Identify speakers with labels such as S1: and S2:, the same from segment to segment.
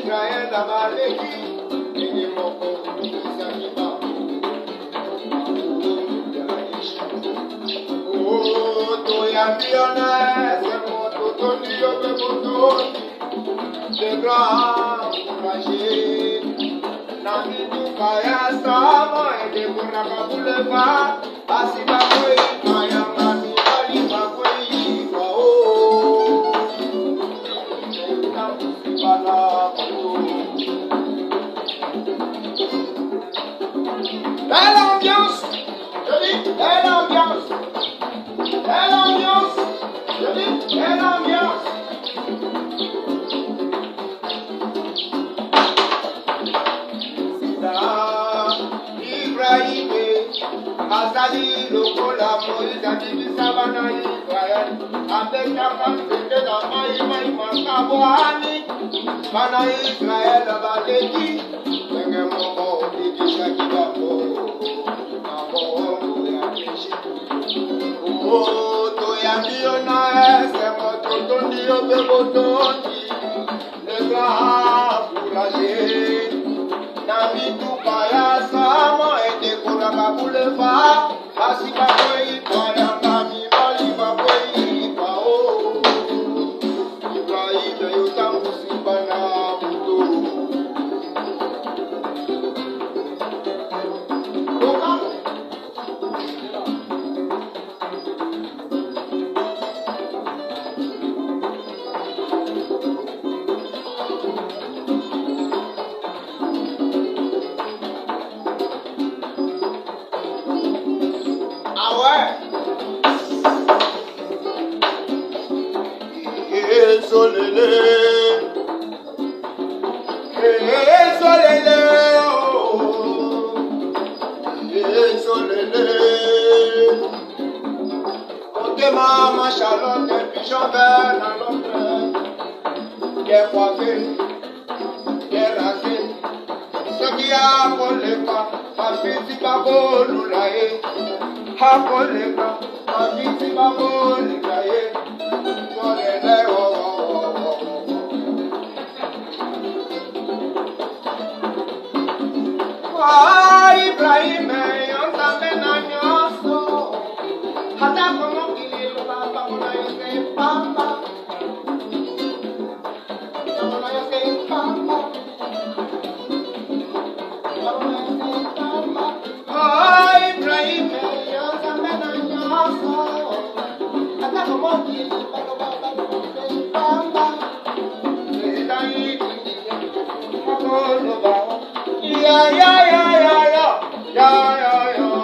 S1: Israel abaleki Ege moko Isakiba Toyambiona Semoto Tondio Bemoto Le grand courageux Nami Dukaya Sama Ede Kuraka Bouleva Asiba Koi Mayanga Mibali Bakoi Kao Belle ambiance, je dis belle ambiance, belle ambiance, je dis belle ambiance. Sida, Ibrahim, Azali, Lokola, Moïse, Adili, Savana, Israël, avec la femme, c'était la maille, Makaboani, Mana Israël, Abaleki, Bengemoko, Didi, Shakibako, Nabo, Yakishi. Toyambiona, Semoto, Tondio, Bebotoni, le grand courageux, Nami Tukaya, Sama, et Dekoraka Boulevard, Asibakoi, Mayanga, Mibali, Bakoi, Kao, Ibrahim, Yotam, Sibana, Budo. Ah ouais. Solele, solele, solele. Côté maman Charlotte, pigeon vert dans l'autre. Qu'est coiffé, qu'est rasé. Ce qui a collé pas, ma fille si pas beau nous l'aïe. A collé pas, ma fille si pas beau nous l'aïe. Solele, oh, oh, oh, oh. Ah, Ibrahim, yon sabe na nyoso. Hata kono kililo baba mona yose papa. Mona yose papa. Mona yose papa. Ah, Ibrahim, yon sabe na nyoso. Hata kono kililo baba mona yose papa. Yeah, yeah, yeah, yeah, yeah, yeah, yeah, yeah.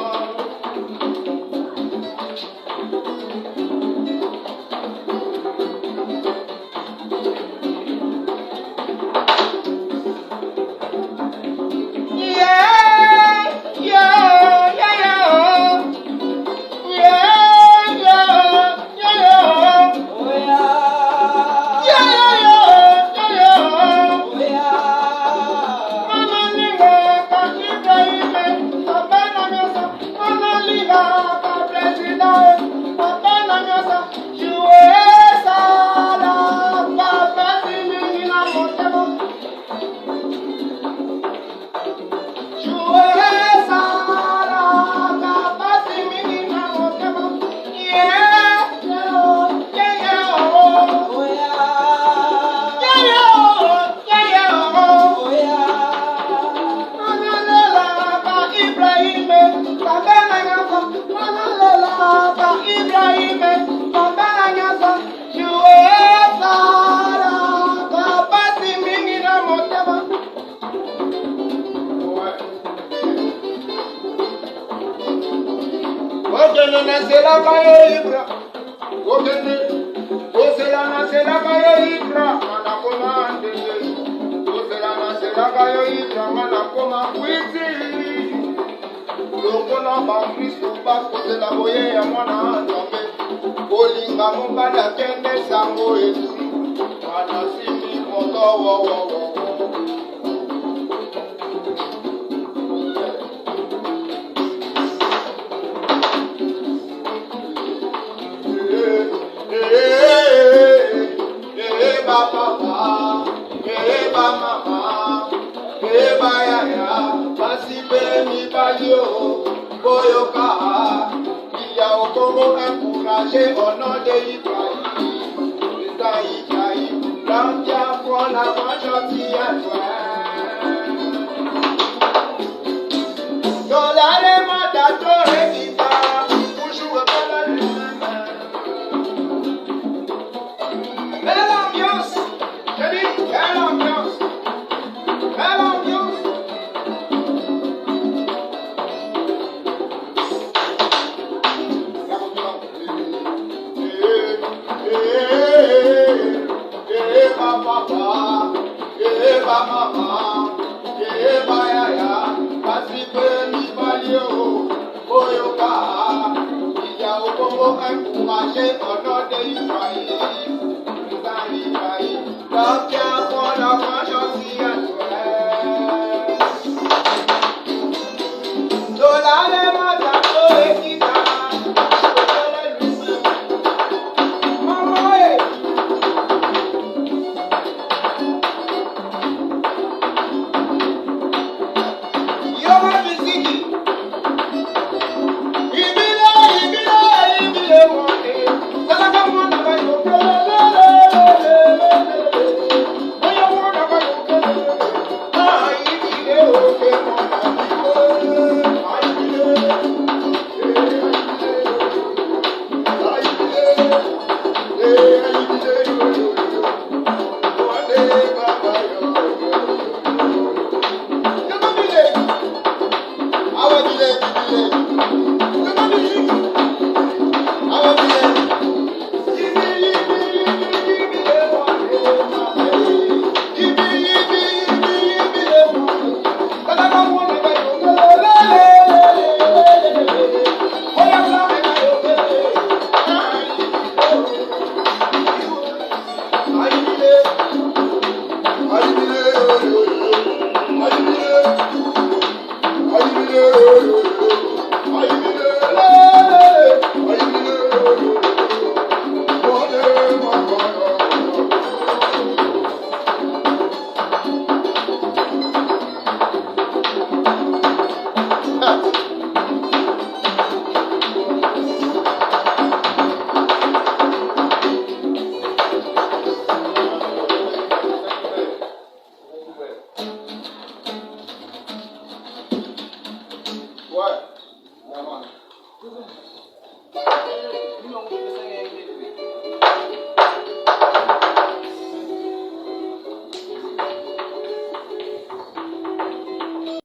S1: ba mama, ba yaya, basi be mi bayo, boyoka. Il y a au Congo encouragé au nom de Ibrahim, l'Andia pour la majorité à toi. Dans l'allemand d'Adoré Guitare, pour jouer pas la lune. Belle ambiance, je dis belle ambiance, belle ambiance. Papa, mama, yaya, kasi mi balio, boyoka, il y a au Congo encouragé au nom de Israël.